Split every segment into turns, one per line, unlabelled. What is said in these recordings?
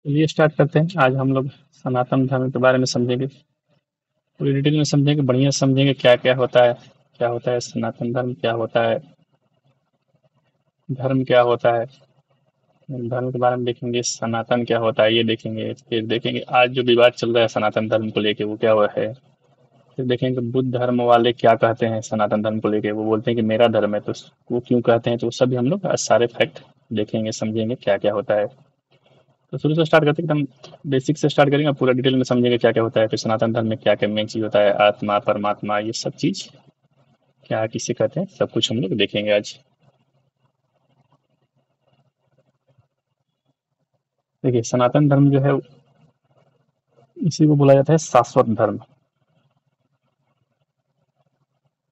चलिए स्टार्ट करते हैं। आज हम लोग सनातन धर्म के बारे में समझेंगे, पूरी डिटेल में समझेंगे, बढ़िया से समझेंगे क्या क्या होता है, क्या होता है सनातन धर्म, क्या होता है धर्म, क्या होता है धर्म के बारे में देखेंगे। सनातन क्या होता है ये देखेंगे, फिर देखेंगे आज जो विवाद चल रहा है सनातन धर्म को लेके वो क्या हुआ है। फिर देखेंगे बुद्ध धर्म वाले क्या कहते हैं सनातन धर्म को लेके, वो बोलते हैं कि मेरा धर्म है, तो वो क्यों कहते हैं, तो वो सभी हम लोग आज सारे फैक्ट देखेंगे, समझेंगे क्या क्या होता है। तो शुरू से स्टार्ट करते हैं, एकदम बेसिक से स्टार्ट करेंगे, पूरा डिटेल में समझेंगे क्या क्या होता है, फिर सनातन धर्म में क्या क्या मेन चीज होता है, आत्मा परमात्मा ये सब चीज क्या किसे कहते हैं, सब कुछ हम लोग देखेंगे आज। देखिए सनातन धर्म जो है इसी को बोला जाता है शाश्वत धर्म।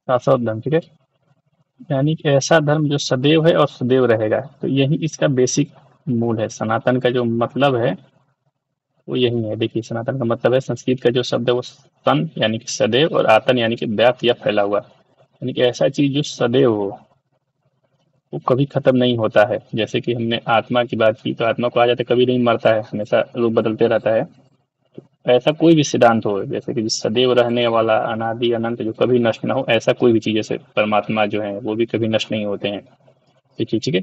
शाश्वत धर्म, ठीक है, यानी कि ऐसा धर्म जो सदैव है और सदैव रहेगा, तो यही इसका बेसिक मूल है। सनातन का जो मतलब है वो यही है। देखिए सनातन का मतलब है, संस्कृत का जो शब्द है वो सन यानी कि सदैव, और आतन यानी कि व्याप्त या फैला हुआ, यानी कि ऐसा चीज जो सदैव हो, वो कभी खत्म नहीं होता है। जैसे कि हमने आत्मा की बात की, तो आत्मा को आ जाता है, कभी नहीं मरता है, हमेशा रूप बदलते रहता है। ऐसा कोई भी सिद्धांत हो, जैसे कि सदैव रहने वाला, अनादि अनंत, जो कभी नष्ट ना हो, ऐसा कोई भी चीज, जैसे परमात्मा जो है वो भी कभी नष्ट नहीं होते हैं। देखिए ठीक है,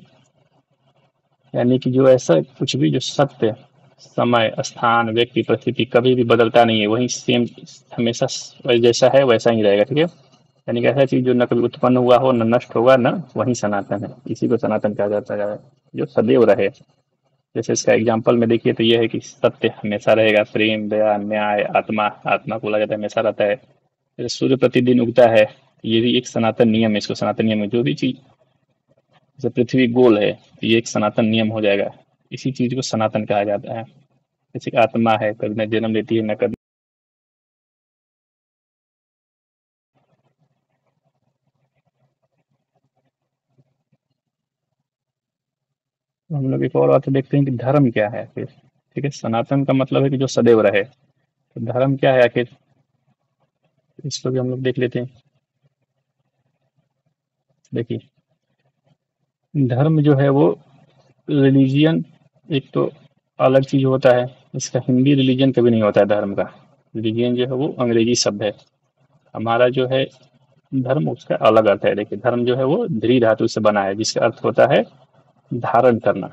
यानी कि जो ऐसा कुछ भी जो सत्य, समय स्थान व्यक्ति परिस्थिति कभी भी बदलता नहीं है, वही सेम हमेशा जैसा है वैसा ही रहेगा, ठीक है। यानी कि ऐसा चीज जो न कभी उत्पन्न हुआ हो, न नष्ट होगा, न वही सनातन है, इसी को सनातन कहा जाता है, जो सदैव रहे। जैसे इसका एग्जाम्पल में देखिए तो ये है कि सत्य हमेशा रहेगा, प्रेम दया न्याय, आत्मा, आत्मा को बोला जाता है हमेशा रहता है। जैसे सूर्य प्रतिदिन उगता है, ये भी एक सनातन नियम है, इसको सनातन नियम है। जो भी चीज, जैसे पृथ्वी गोल है तो ये एक सनातन नियम हो जाएगा, इसी चीज को सनातन कहा जाता है। जैसे कि आत्मा है, कभी न जन्म लेती है न कभी। हम लोग एक और बात देखते हैं कि धर्म क्या है फिर। ठीक है, सनातन का मतलब है कि जो सदैव रहे, तो धर्म क्या है आखिर, इसको भी हम लोग देख लेते हैं। देखिए धर्म जो है वो रिलीजियन, एक तो अलग चीज होता है, इसका हिंदी रिलीजन कभी नहीं होता है धर्म का। रिलीजियन जो है वो अंग्रेजी शब्द है, हमारा जो है धर्म उसका अलग अर्थ है। देखिए धर्म जो है वो ध्री धातु से बना है, जिसका अर्थ होता है धारण करना।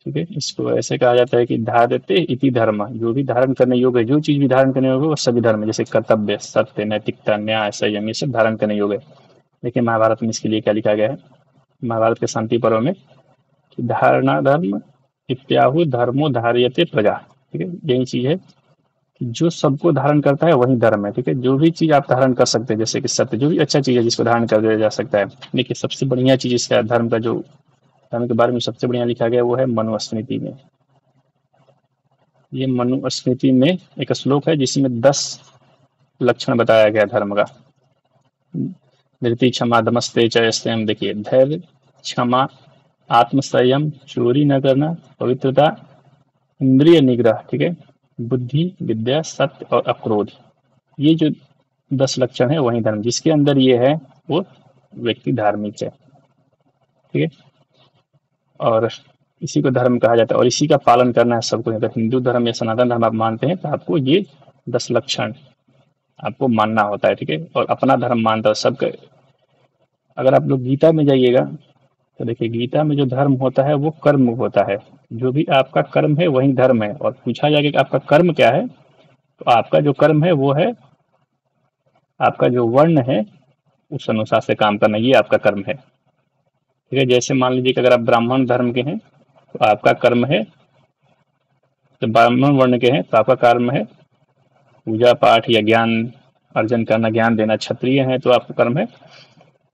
ठीक है, इसको ऐसे कहा जाता है कि धारते इति धर्म, जो भी धारण करने योग्य है, जो चीज भी धारण करने योग्य है वो सभी धर्म है। जैसे कर्तव्य, सत्य, नैतिकता, न्याय, संयम, ये सब धारण करने योग्य है। देखिए महाभारत में इसके लिए क्या लिखा गया है, महाभारत के शांति पर्व में, कि धारणा धर्म इत्याहु धर्मो धार्यते प्रजा। ठीक है, यही चीज है कि जो सबको धारण करता है वही धर्म है। ठीक है, जो भी चीज आप धारण कर सकते हैं, जैसे कि सत्य, जो भी अच्छा चीज है जिसको धारण कर दिया जा सकता है। देखिए सबसे बढ़िया चीज इसका धर्म का, जो धर्म के बारे में सबसे बढ़िया लिखा गया वो है मनुस्मृति में। ये मनुस्मृति में एक श्लोक है जिसमें 10 लक्षण बताया गया धर्म का। धृति क्षमा दमस्ते च संयम, देखिए धैर्य, क्षमा, आत्मसंयम, चोरी न करना, पवित्रता, इंद्रिय निग्रह, ठीक है, बुद्धि, विद्या, सत्य और अक्रोध, ये जो 10 लक्षण है वही धर्म, जिसके अंदर ये है वो व्यक्ति धार्मिक है। ठीक है, और इसी को धर्म कहा जाता है, और इसी का पालन करना है सबको। अगर हिंदू धर्म या सनातन धर्म आप मानते हैं तो आपको ये 10 लक्षण आपको मानना होता है। ठीक है, और अपना धर्म मानता है सबका। अगर आप लोग गीता में जाइएगा तो देखिए गीता में जो धर्म होता है वो कर्म होता है। जो भी आपका कर्म है वही धर्म है, और पूछा जाएगा कि आपका कर्म क्या है, तो आपका जो कर्म है वो है आपका जो वर्ण है उस अनुसार से काम करना, ये आपका कर्म है। ठीक है, जैसे मान लीजिए कि अगर आप ब्राह्मण धर्म के हैं तो आपका कर्म है, तो ब्राह्मण वर्ण के हैं तो आपका कर्म है पूजा पाठ या ज्ञान अर्जन करना, ज्ञान देना। क्षत्रिय है तो आपका कर्म है,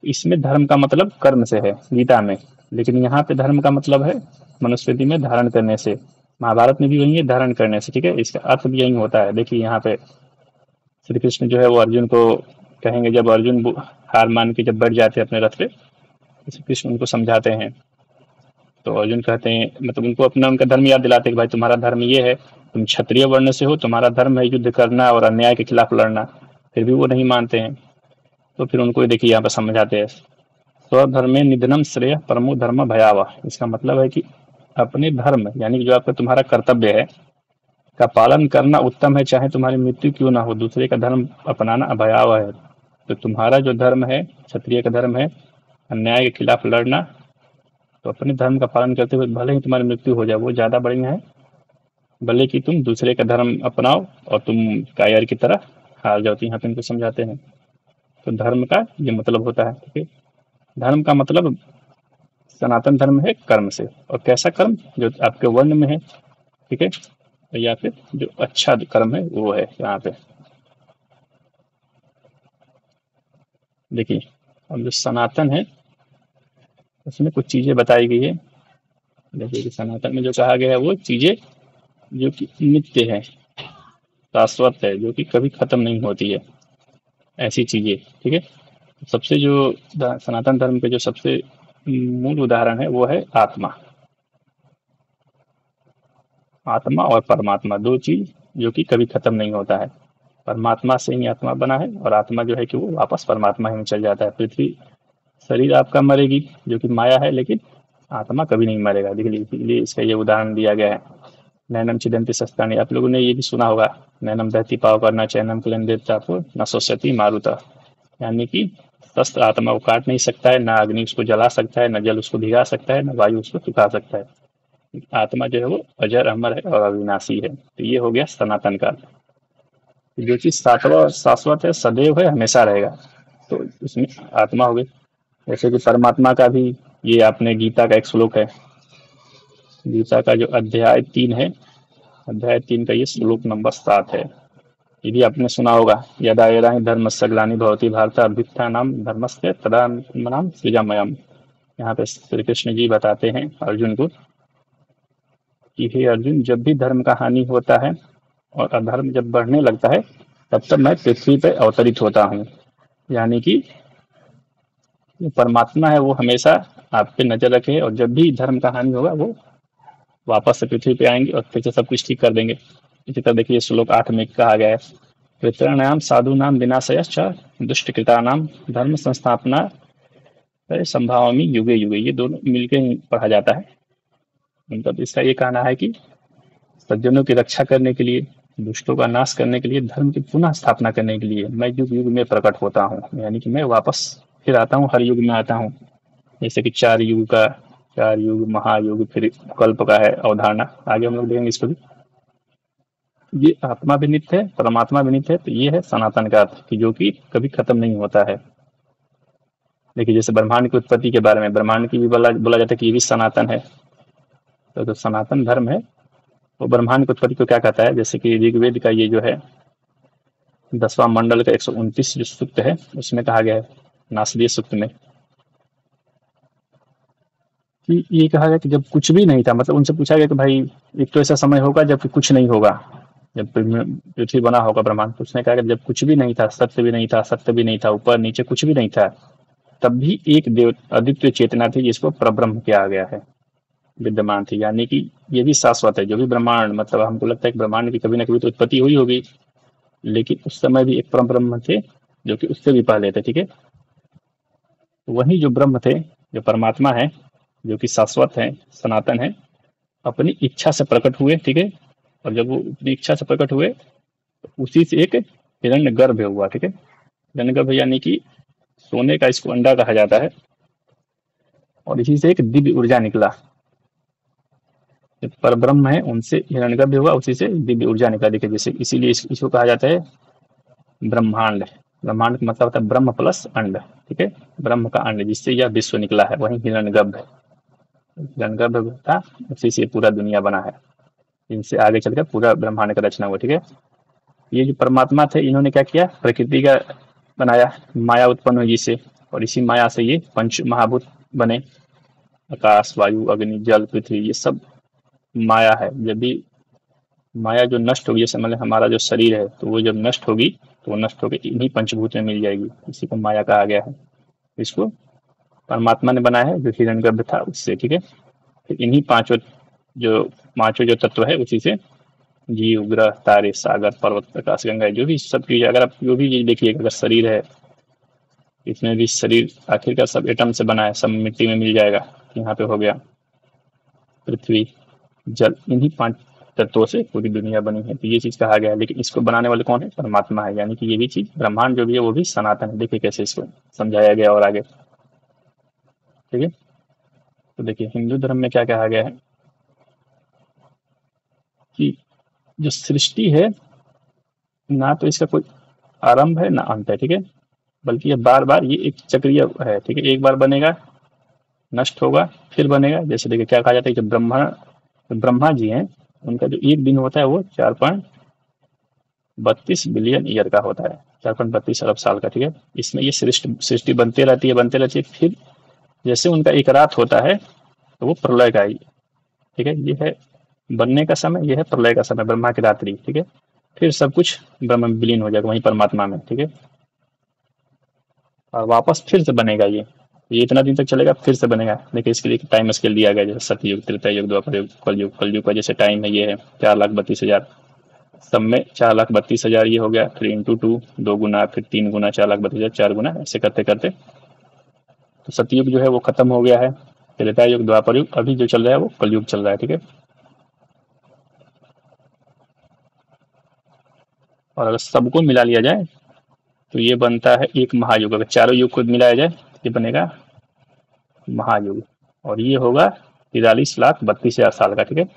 इसमें धर्म का मतलब कर्म से है गीता में, लेकिन यहाँ पे धर्म का मतलब है मनुस्मृति में धारण करने से। महाभारत में भी वही है, धारण करने से। ठीक है, इसका अर्थ भी यही होता है। देखिए यहाँ पे श्री कृष्ण जो है वो अर्जुन को कहेंगे, जब अर्जुन हार मान के जब बैठ जाते हैं अपने रथ पे, तो श्री कृष्ण उनको समझाते हैं, तो अर्जुन कहते हैं, मतलब उनको अपना उनका धर्म याद दिलाते हैं कि भाई तुम्हारा धर्म ये है, तुम क्षत्रिय वर्ण से हो, तुम्हारा धर्म है युद्ध करना और अन्याय के खिलाफ लड़ना। फिर भी वो नहीं मानते हैं, तो फिर उनको देखिए यहाँ पर समझाते हैं, स्वधर्मे निधनम श्रेय परमो धर्म भयावह। इसका मतलब है कि अपने धर्म यानी कि जो आपका तुम्हारा कर्तव्य है का पालन करना उत्तम है, चाहे तुम्हारी मृत्यु क्यों ना हो। दूसरे का धर्म अपनाना भयावह है। तो तुम्हारा जो धर्म है, क्षत्रिय का धर्म है अन्याय के खिलाफ लड़ना, तो अपने धर्म का पालन करते हुए भले ही तुम्हारी मृत्यु हो जाए वो ज़्यादा बढ़िया है, भले कि तुम दूसरे का धर्म अपनाओ और तुम कायर की तरह हार जाओ। तो यहाँ पे इनको समझाते हैं। तो धर्म का ये मतलब होता है, ठीक है। धर्म का मतलब सनातन धर्म है कर्म से, और कैसा कर्म जो आपके वर्ण में है, ठीक है, या फिर जो अच्छा कर्म है वो है यहाँ पे। देखिए, अब जो सनातन है उसमें कुछ चीजें बताई गई है। देखिए कि सनातन में जो कहा गया है वो चीजें जो कि नित्य है, शाश्वत है, जो कि कभी खत्म नहीं होती है, ऐसी चीजें, ठीक है। सबसे जो सनातन धर्म के जो सबसे मूल उदाहरण है वो है आत्मा। आत्मा और परमात्मा दो चीज जो कि कभी खत्म नहीं होता है। परमात्मा से ही आत्मा बना है और आत्मा जो है कि वो वापस परमात्मा ही में चल जाता है। पृथ्वी शरीर आपका मरेगी जो कि माया है, लेकिन आत्मा कभी नहीं मरेगा। इसलिए इसका ये उदाहरण दिया गया है। नैनम छिदन्ति शस्त्राणि, आप लोगों ने ये भी सुना होगा, नैनम दहति पावकर न चैनम क्लेन देवता को न शोषयति मारुता, यानी कि शस्त्र आत्मा को काट नहीं सकता है, ना अग्नि उसको जला सकता है, न जल उसको भिगा सकता है, न वायु उसको सुखा सकता है। आत्मा जो है वो अजर अमर है और अविनाशी है। तो ये हो गया सनातन का। जो चीज शाश्वत है, सदैव है, हमेशा रहेगा, तो इसमें आत्मा हो गई। जैसे कि परमात्मा का भी ये आपने गीता का एक श्लोक है, गीता का जो अध्याय 3 है, अध्याय 3 का ये श्लोक नंबर 7 है। ये भी आपने सुना होगा, यदा यदा हि धर्मस्य ग्लानि भवति भारत अभ्युत्थानं धर्मस्य तदात्मनां सृजाम्यहम्। यहाँ पे श्री कृष्ण जी बताते हैं अर्जुन को कि हे अर्जुन, जब भी धर्म का हानि होता है और अधर्म जब बढ़ने लगता है तब तब मैं पृथ्वी पर अवतरित होता हूँ। यानी कि जो परमात्मा है वो हमेशा आप पे नजर रखे, और जब भी धर्म का हानि होगा वो वापस से पृथ्वी पे आएंगे और फिर से सब कुछ ठीक कर देंगे। इसी तरह देखिए श्लोक 8 में कहा गया है, पितॄणाम साधूनाम विनाशयश्च दुष्टकृतानाम धर्म संस्थापना संभावामि युगे युगे। ये दोनों मिलकर ही पढ़ा जाता है। मतलब इसका ये कहना है कि सज्जनों की रक्षा करने के लिए, दुष्टों का नाश करने के लिए, धर्म की पुनः स्थापना करने के लिए मैं युग युग में प्रकट होता हूँ। यानी कि मैं वापस फिर आता हूँ, हर युग में आता हूँ। जैसे कि 4 युग का, 4 युग महायुग फिर कल्प का है अवधारणा, आगे हम लोग देखेंगे इसको भी। ये आत्मा भी नित्य है, परमात्मा भी नित्य है, तो ये है सनातन का अर्थ कि जो कि कभी खत्म नहीं होता है। देखिए जैसे ब्रह्मांड की उत्पत्ति के बारे में, ब्रह्मांड की भी बोला जाता है कि ये भी सनातन है। तो जो सनातन धर्म है वो ब्रह्मांड की उत्पत्ति को क्या कहता है, जैसे कि ऋग्वेद का ये जो है 10वां मंडल का 129 जो सूक्त है उसमें कहा गया है, नासदीय सूक्त में, कि ये कहा गया कि जब कुछ भी नहीं था, मतलब उनसे पूछा गया कि भाई एक तो ऐसा समय होगा जब कुछ नहीं होगा, जब पृथ्वी बना होगा ब्रह्मांड, तो उसने कहा कि जब कुछ भी नहीं था, सत्य भी नहीं था, सत्य भी नहीं था, ऊपर नीचे कुछ भी नहीं था, तब भी एक देव अद्वितीय चेतना थी जिसको परब्रह्म किया गया है, विद्यमान थी। यानी कि ये भी शाश्वत है। जो भी ब्रह्मांड, मतलब हमको लगता है कि ब्रह्मांड की कभी ना कभी तो उत्पत्ति हुई होगी, लेकिन उस समय भी एक परम ब्रह्म थे जो कि उससे भी पहले थे, ठीक है। वही जो ब्रह्म थे, जो परमात्मा है, जो कि शाश्वत है, सनातन है, अपनी इच्छा से प्रकट हुए, ठीक है। और जब वो अपनी इच्छा से प्रकट हुए तो उसी से एक हिरण्य गर्भ हुआ, ठीक है। हिरण्य गर्भ यानी कि सोने का इसको अंडा कहा जाता है, और इसी से एक दिव्य ऊर्जा निकला। जो पर ब्रह्म है उनसे हिरण्यगर्भ हुआ, उसी से दिव्य ऊर्जा निकला। देखिए जैसे इसीलिए इसको कहा जाता है ब्रह्मांड। ब्रह्मांड का मतलब होता है ब्रह्म प्लस अंड, ठीक है। ब्रह्म का अंड जिससे यह विश्व निकला है, वही हिरण्यगर्भ है। हिरण्यगर्भ था, उसी से पूरा दुनिया बना है, इनसे आगे चलकर पूरा ब्रह्मांड का रचना हुआ, ठीक है। ये जो परमात्मा थे इन्होंने क्या किया, प्रकृति का बनाया, माया उत्पन्न हुई जिससे, और इसी माया से ये पंच महाभूत बने, आकाश वायु अग्नि जल पृथ्वी, ये सब माया है। जब भी माया जो नष्ट होगी, जैसे मतलब हमारा जो शरीर है, तो वो जब नष्ट होगी तो वो नष्ट होकर इन्हीं पंचभूत में मिल जाएगी, इसी को माया कहा गया है। इसको परमात्मा ने बनाया है जो हिरण्यगर्भ था उससे, ठीक है। फिर इन्हीं पांचों जो तत्व है उसी से जीव ग्रह तारे सागर पर्वत प्रकाश गंगा, जो भी सब चीज, अगर आप जो भी चीज देखिएगा, अगर शरीर है, इसमें भी शरीर आखिरकार सब एटम से बना है, सब मिट्टी में मिल जाएगा, यहाँ पे हो गया। पृथ्वी, जल, इन्हीं 5 तत्वों से पूरी दुनिया बनी है। तो ये चीज़ कहा गया है, लेकिन इसको बनाने वाले कौन है? परमात्मा है। यानी कि ये भी चीज़, ब्रह्मांड जो भी है वो भी सनातन है। देखिए कैसे इसको समझाया गया और आगे, ठीक है। तो देखिए हिंदू धर्म में क्या कहा गया है कि जो सृष्टि है, ना तो इसका कोई आरंभ है ना अंत है, ठीक है, बल्कि ये बार बार ये एक चक्रीय है, ठीक है। एक बार बनेगा, नष्ट होगा, फिर बनेगा। जैसे देखिए क्या कहा जाता है कि जो ब्रह्मा जी हैं, उनका जो एक दिन होता है वो 4.32 बिलियन ईयर का होता है, 4.32 अरब साल का, ठीक है। इसमें ये सृष्टि सृष्टि बनते रहती है, बनते रहती है। फिर जैसे उनका एक रात होता है तो वो प्रलय का ही, ठीक है। ये है बनने का समय, ये है प्रलय का समय, ब्रह्मा की रात्रि, ठीक है। फिर सब कुछ ब्रह्म में विलीन हो जाएगा वहीं परमात्मा में, ठीक है। और वापस फिर से बनेगा ये इतना दिन तक चलेगा, फिर से बनेगा। देखिए इसके लिए टाइम स्केल दिया गया, जैसे सतयुग, त्रेता युग, द्वापर युग, कलयुग। कलयुग का जैसे टाइम है ये है 4,32,000, सब में 4,32,000 ये हो गया, फिर इंटू 2, 2 गुना, फिर 3 गुना, 4,32,000, 4 गुना, ऐसे करते करते तो सतयुग जो है वो खत्म हो गया है। त्रेता युग, द्वापर युग, अभी जो चल रहा है वो कलयुग चल रहा है, ठीक है। और अगर सबको मिला लिया जाए तो ये बनता है एक महायुग। अगर चारों युग को मिलाया जाए तो ये बनेगा महायुग, और ये होगा 43,32,000 साल का, ठीक है।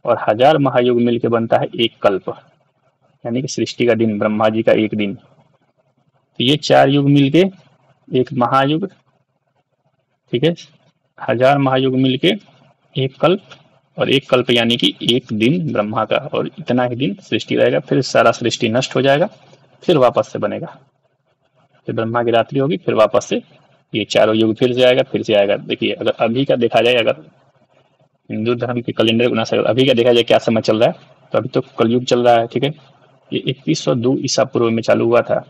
और 1000 महायुग मिलके बनता है एक कल्प, यानी कि सृष्टि का दिन, ब्रह्मा जी का एक दिन। तो ये 4 युग मिलके एक महायुग, ठीक है। 1000 महायुग मिलके एक कल्प, और एक कल्प यानी कि एक दिन ब्रह्मा का, और इतना ही दिन सृष्टि रहेगा। फिर सारा सृष्टि नष्ट हो जाएगा, फिर वापस से बनेगा। फिर ब्रह्मा की रात्रि होगी, फिर वापस से ये चारों युग फिर से आएगा, फिर से आएगा। देखिए अगर अभी का देखा जाए, अगर हिंदू धर्म के कैलेंडर को ना सर अभी का देखा जाए क्या समय चल रहा है, तो अभी तो कलयुग चल रहा है, ठीक है। ये 2102 ईसा पूर्व में चालू हुआ था।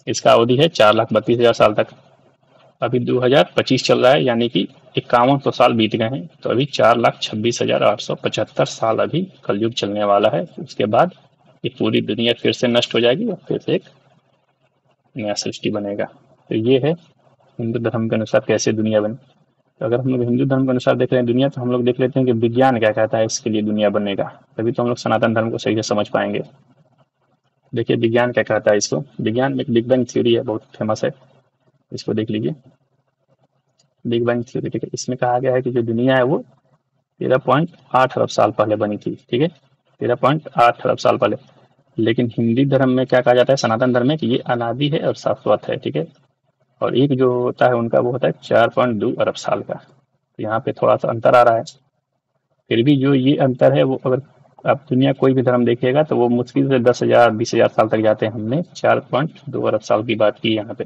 इसका अवधि है 4,32,000 साल तक। अभी 2025 चल रहा है, यानी कि 5100 साल बीत गए हैं। तो अभी 4,26,875 साल अभी कलयुग चलने वाला है। उसके बाद ये पूरी दुनिया फिर से नष्ट हो जाएगी और फिर से एक नया सृष्टि बनेगा। तो ये है हिंदू धर्म के अनुसार कैसे दुनिया बनी। तो अगर हम लोग हिंदू धर्म के अनुसार देख रहे हैं दुनिया, तो हम लोग देख लेते हैं कि विज्ञान क्या कहता है इसके लिए दुनिया बनने का। तभी तो हम लोग सनातन धर्म को सही से समझ पाएंगे। देखिए विज्ञान क्या कहता है इसको। विज्ञान में एक बिग बैंग थ्योरी है, बहुत फेमस है, इसको देख लीजिए। बिग बैंग थ्योरी, ठीक है। इसमें कहा गया है कि जो दुनिया है वो 13.8 अरब साल पहले बनी थी, ठीक है, 13.8 अरब साल पहले। लेकिन हिंदी धर्म में क्या कहा जाता है, सनातन धर्म में, कि ये अनादि है और शाश्वत है, ठीक है। और एक जो होता है उनका वो होता है 4.2 अरब साल का। तो यहाँ पे थोड़ा सा अंतर आ रहा है। फिर भी जो ये अंतर है वो, अगर आप दुनिया कोई भी धर्म देखिएगा तो वो मुश्किल से 10,000 20,000 साल तक जाते हैं। हमने 4.2 अरब साल की बात की यहाँ पे।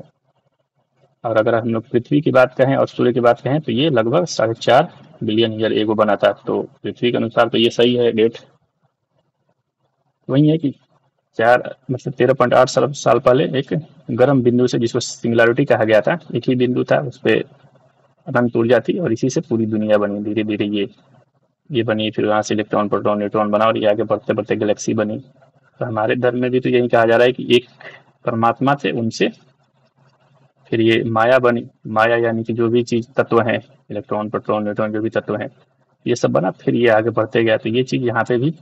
और अगर हम लोग पृथ्वी की बात कहें और सूर्य की बात कहें तो ये लगभग 4.5 बिलियन ईयर एगो बना था। तो पृथ्वी के अनुसार तो ये सही है डेट। वही है कि 13.8 अरब साल पहले एक गर्म बिंदु से, जिसको सिंगुलैरिटी कहा गया था, एक ही बिंदु था, उस पर अनंत ऊर्जा थी, और इसी से पूरी दुनिया बनी। धीरे धीरे ये बनी, फिर वहाँ से इलेक्ट्रॉन, प्रोटॉन, न्यूट्रॉन बना, और ये आगे बढ़ते बढ़ते गैलेक्सी बनी। तो हमारे धर्म में भी तो यही कहा जा रहा है कि एक परमात्मा थे, उनसे फिर ये माया बनी। माया यानी कि जो भी चीज तत्व हैं, इलेक्ट्रॉन, प्रोटॉन, न्यूट्रॉन, जो भी तत्व हैं, ये सब बना, फिर ये आगे बढ़ते गया। तो ये चीज यहाँ पे भी,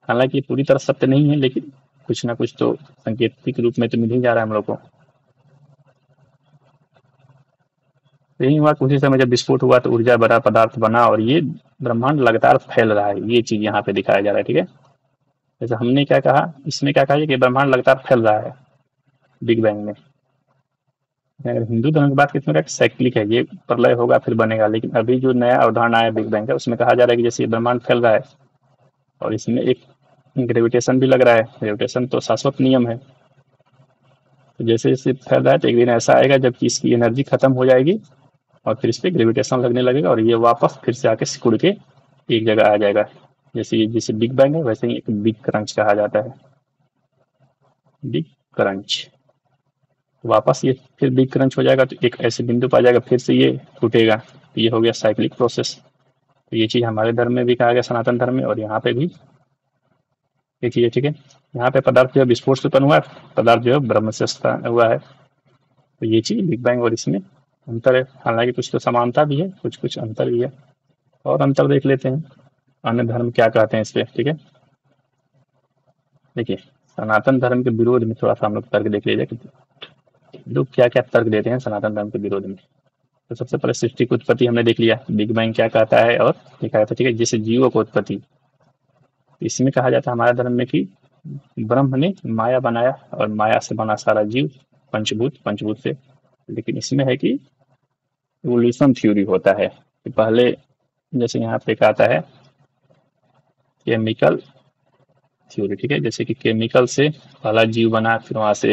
हालांकि ये पूरी तरह सत्य नहीं है, लेकिन कुछ ना कुछ तो संकेतिक रूप में तो मिल ही जा रहा है हम लोग को। तो यही हुआ, उसी समय जब विस्फोट हुआ तो ऊर्जा बड़ा पदार्थ बना, और ये ब्रह्मांड लगातार फैल रहा है। ये चीज यहाँ पे दिखाया जा रहा है, ठीक है। जैसे हमने क्या कहा, इसमें क्या कहा कि ब्रह्मांड लगातार फैल रहा है बिग बैंग में। अगर हिंदू धर्म की बात की तो साइक्लिक है, ये प्रलय होगा फिर बनेगा। लेकिन अभी जो नया अवधारणा है बिग बैंग का, उसमें कहा जा रहा है कि जैसे ये ब्रह्मांड फैल रहा है और इसमें एक ग्रेविटेशन भी लग रहा है। ग्रेविटेशन तो शाश्वत नियम है। तो जैसे जैसे फैल रहा है तो एक दिन ऐसा आएगा जबकि इसकी एनर्जी खत्म हो जाएगी, और फिर इस पर ग्रेविटेशन लगने लगेगा, और ये वापस फिर से आके सिकुड़ के एक जगह आ जाएगा। जैसे बिग बैंग है, वैसे ही एक बिग क्रंच कहा जाता है, बिग क्रंच। वापस ये फिर बिग क्रंच हो जाएगा, तो एक ऐसे बिंदु पर आ जाएगा, फिर से ये टूटेगा। तो ये हो गया साइक्लिक प्रोसेस। तो ये चीज हमारे धर्म में भी कहा गया, सनातन धर्म में, और यहाँ पे भी ये चीज है, ठीक है। यहाँ पे पदार्थ जो है विस्फोट से उत्पन्न हुआ है, पदार्थ जो है ब्रह्म से हुआ है। तो ये चीज बिग बैंग और इसमें अंतर है। हालांकि कुछ तो समानता भी है, कुछ कुछ अंतर भी है। और अंतर देख लेते हैं, अन्य धर्म क्या कहते हैं इस पे। ठीक है, देखिए सनातन धर्म के विरोध में थोड़ा सा हम लोग तर्क देख लीजिए कि लोग क्या क्या तर्क देते हैं सनातन धर्म के विरोध में। तो सबसे पहले सृष्टि की उत्पत्ति हमने देख लिया, बिग बैंग क्या कहता है और दिखाया था। ठीक है, जैसे जीवों को उत्पत्ति, इसमें कहा जाता है हमारे धर्म में कि ब्रह्म ने माया बनाया और माया से बना सारा जीव, पंचभूत, पंचभूत से। लेकिन इसमें है कि इवोल्यूशन थ्योरी होता है कि पहले, जैसे यहाँ पे कहता है केमिकल थ्योरी। ठीक है, जैसे कि केमिकल से पहला जीव बना, फिर वहां से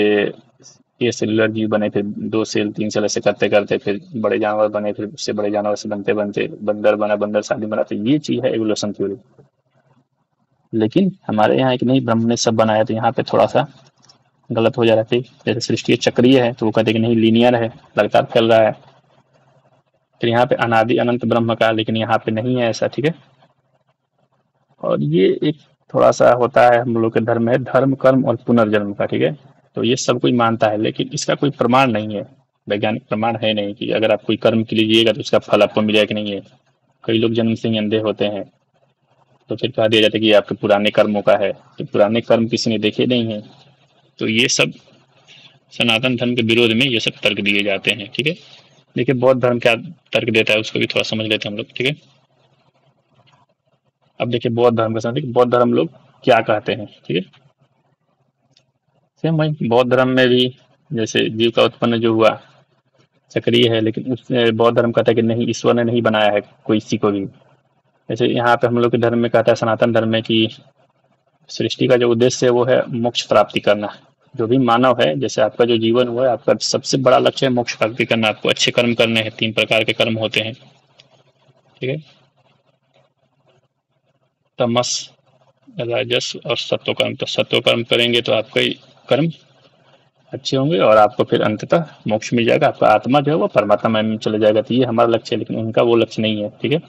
ये सेलुलर जीव बने, फिर 2 सेल 3 सेल ऐसे करते करते फिर बड़े जानवर बने, फिर उससे बड़े जानवर से बनते बनते बंदर बना, बंदर से आदमी बना। तो ये चीज है एवोल्यूशन थ्योरी। लेकिन हमारे यहाँ एक नहीं, ब्रह्म ने सब बनाया, तो यहाँ पे थोड़ा सा गलत हो जा रहा है। जैसे सृष्टि चक्रीय है तो वो कहते हैं कि नहीं लीनियर है, लगातार फैल रहा है। फिर यहाँ पे अनादि अनंत ब्रह्म का, लेकिन यहाँ पे नहीं है ऐसा। ठीक है, और ये एक थोड़ा सा होता है हम लोग के धर्म में, धर्म कर्म और पुनर्जन्म का। ठीक है, तो ये सब कोई मानता है, लेकिन इसका कोई प्रमाण नहीं है, वैज्ञानिक प्रमाण है नहीं कि अगर आप कोई कर्म कीजिएगा तो उसका फल आपको मिलेगा कि नहीं है। कई लोग जन्म से ही अंधे होते हैं, तो फिर कह दिया जाता है कि ये आपके पुराने कर्मों का है, तो पुराने कर्म किसी ने देखे नहीं है। तो ये सब सनातन धर्म के विरोध में ये सब तर्क दिए जाते हैं। ठीक है, देखिए बौद्ध धर्म क्या तर्क देता है उसको भी थोड़ा समझ लेते हैं हम लोग। ठीक है, अब देखिए बौद्ध धर्म के साथ बौद्ध धर्म लोग क्या कहते हैं। ठीक है, सेम भाई बौद्ध धर्म में भी जैसे जीव का उत्पन्न जो हुआ चक्रीय है, लेकिन उसने बौद्ध धर्म कहता है कि नहीं, ईश्वर ने नहीं बनाया है कोई किसी को भी। जैसे यहाँ पे हम लोग के धर्म में कहता है सनातन धर्म में कि सृष्टि का जो उद्देश्य है वो है मोक्ष प्राप्ति करना। जो भी मानव है, जैसे आपका जो जीवन हुआ है, आपका सबसे बड़ा लक्ष्य है मोक्ष प्राप्ति करना। आपको अच्छे कर्म करने हैं, 3 प्रकार के कर्म होते हैं। ठीक है, तमस, राजस और सत्व कर्म। तो सत्व कर्म करेंगे तो आपके कर्म अच्छे होंगे और आपको फिर अंततः मोक्ष मिल जाएगा, आपका आत्मा जो है वो परमात्मा में चले जाएगा। तो ये हमारा लक्ष्य है, लेकिन उनका वो लक्ष्य नहीं है। ठीक है,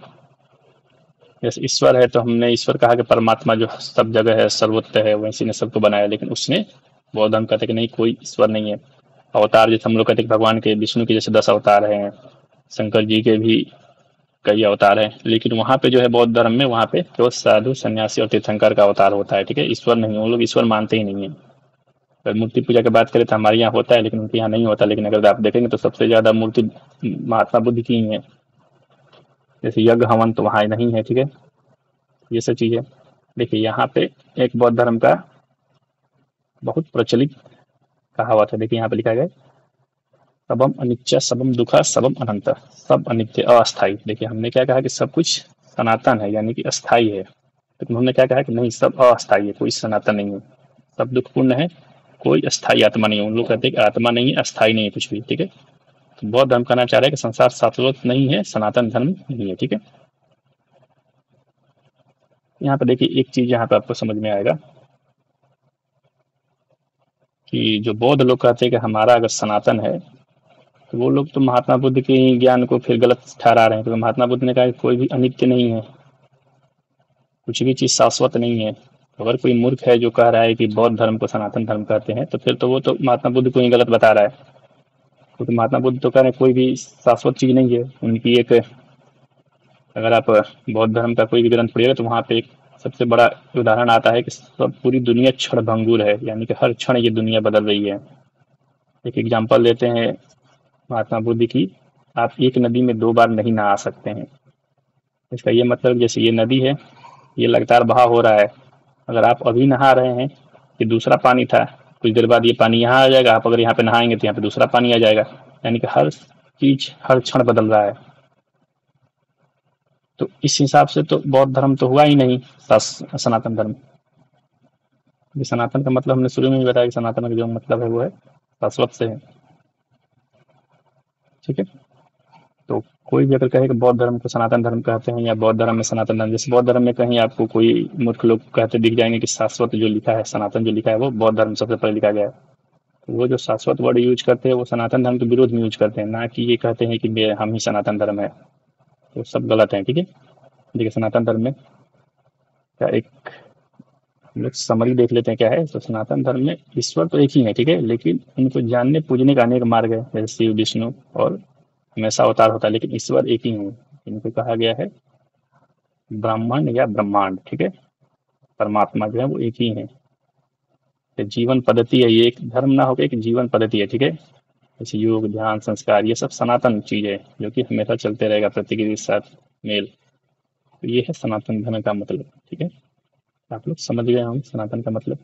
जैसे ईश्वर है तो हमने ईश्वर कहा कि परमात्मा जो सब जगह है, सर्वोत्तम है, वैसे ने सबको बनाया, लेकिन उसने बौद्ध धर्म कहते कि नहीं, कोई ईश्वर नहीं है। अवतार जैसे हम लोग कहते हैं भगवान के, विष्णु के जैसे 10 अवतार हैं, शंकर जी के भी कई अवतार हैं, लेकिन वहाँ पे जो है बौद्ध धर्म में वहाँ पे केवल साधु सन्यासी और तीर्थंकर का अवतार होता है। ठीक है, ईश्वर नहीं, वो लोग ईश्वर मानते ही नहीं है। अगर मूर्ति पूजा की बात करें तो हमारे यहाँ होता है, लेकिन उनके यहाँ नहीं होता। लेकिन अगर आप देखेंगे तो सबसे ज्यादा मूर्ति महात्मा बुद्ध की ही है। जैसे यज्ञ हवन तो वहाँ नहीं है। ठीक है, ये सब चीजें देखिए यहाँ पे एक बौद्ध धर्म का बहुत प्रचलित कहावत है। देखिए यहाँ पे लिखा गया है, सबम अनिच्चा सबम दुखा सबम अनंत। सब अनित्य अस्थाई। देखिए हमने क्या कहा कि सब कुछ सनातन है, यानी कि अस्थाई है, लेकिन हमने क्या कहा कि नहीं, सब अस्थाई है, कोई सनातन नहीं है। सब दुखपूर्ण है, कोई अस्थाई आत्मा नहीं है। उन लोग कहते हैं कि आत्मा नहीं है, अस्थाई नहीं है कुछ भी। ठीक है, तो बौद्ध धर्म कहना चाह रहा है कि संसार शाश्वत नहीं है, सनातन धर्म नहीं है। ठीक है, यहाँ पे देखिए एक चीज यहाँ पे आपको समझ में आएगा कि जो बौद्ध लोग कहते हैं कि हमारा अगर सनातन है, तो वो लोग तो महात्मा बुद्ध के ज्ञान को फिर गलत ठहरा रहे हैं, क्योंकि महात्मा बुद्ध ने कहा कि कोई भी अनित्य नहीं है, कुछ भी चीज शाश्वत नहीं है। अगर कोई मूर्ख है जो कह रहा है कि बौद्ध धर्म को सनातन धर्म कहते हैं, तो फिर तो वो तो महात्मा बुद्ध को ही गलत बता रहा है। क्योंकि महात्मा बुद्ध तो कह रहे हैं कोई भी शाश्वत चीज नहीं है। उनकी एक, अगर आप बौद्ध धर्म का कोई भी ग्रंथ पढ़िएगा तो वहाँ पे एक सबसे बड़ा उदाहरण आता है कि सब पूरी दुनिया क्षण भंगुर है, यानी कि हर क्षण ये दुनिया बदल रही है। एक एग्जाम्पल देते हैं महात्मा बुद्ध की, आप एक नदी में 2 बार नहीं नहा सकते हैं। इसका ये मतलब जैसे ये नदी है, ये लगातार बहाव हो रहा है। अगर आप अभी नहा रहे हैं, ये दूसरा पानी था, कुछ देर बाद ये पानी यहाँ आ जाएगा, आप अगर यहाँ पे नहाएंगे तो यहाँ पे दूसरा पानी आ जाएगा। यानी कि हर चीज हर क्षण बदल रहा है। तो इस हिसाब से तो बौद्ध धर्म तो हुआ ही नहीं सनातन धर्म। ये सनातन का मतलब हमने शुरू में भी बताया कि सनातन का जो मतलब है वो है शाश्वत से है। ठीक है, तो कोई भी अगर कहे कि बौद्ध धर्म को सनातन धर्म कहते हैं या बौद्ध धर्म में सनातन धर्म, जैसे बौद्ध धर्म में कहीं आपको कोई मूर्ख लोग कहते दिख जाएंगे कि शाश्वत जो लिखा है, सनातन जो लिखा है, वो बौद्ध धर्म सबसे पहले लिखा गया है। तो वो जो शाश्वत वर्ड यूज करते हैं वो सनातन धर्म के विरोध में यूज करते हैं, ना कि ये कहते हैं कि हम ही सनातन धर्म है। तो सब गलत है। ठीक है, देखिए सनातन धर्म में क्या एक हम लोग समरी देख लेते हैं क्या है। तो सनातन धर्म में ईश्वर तो एक ही है, ठीक है, लेकिन उनको जानने पूजने का अनेक मार्ग है, जैसे शिव विष्णु और हमेशा अवतार होता है, लेकिन ईश्वर एक ही है। इनको कहा गया है ब्राह्मण या ब्रह्मांड, ठीक है। परमात्मा जो है वो एक ही है। तो जीवन पद्धति है, ये एक धर्म ना होकर एक जीवन पद्धति है, ठीक है। जैसे योग, ध्यान, संस्कार, ये सब सनातन चीज है जो कि हमेशा चलते रहेगा प्रकृति के साथ मेल। तो ये है सनातन धर्म का मतलब, ठीक है। आप लोग समझ गए होंगे सनातन का मतलब।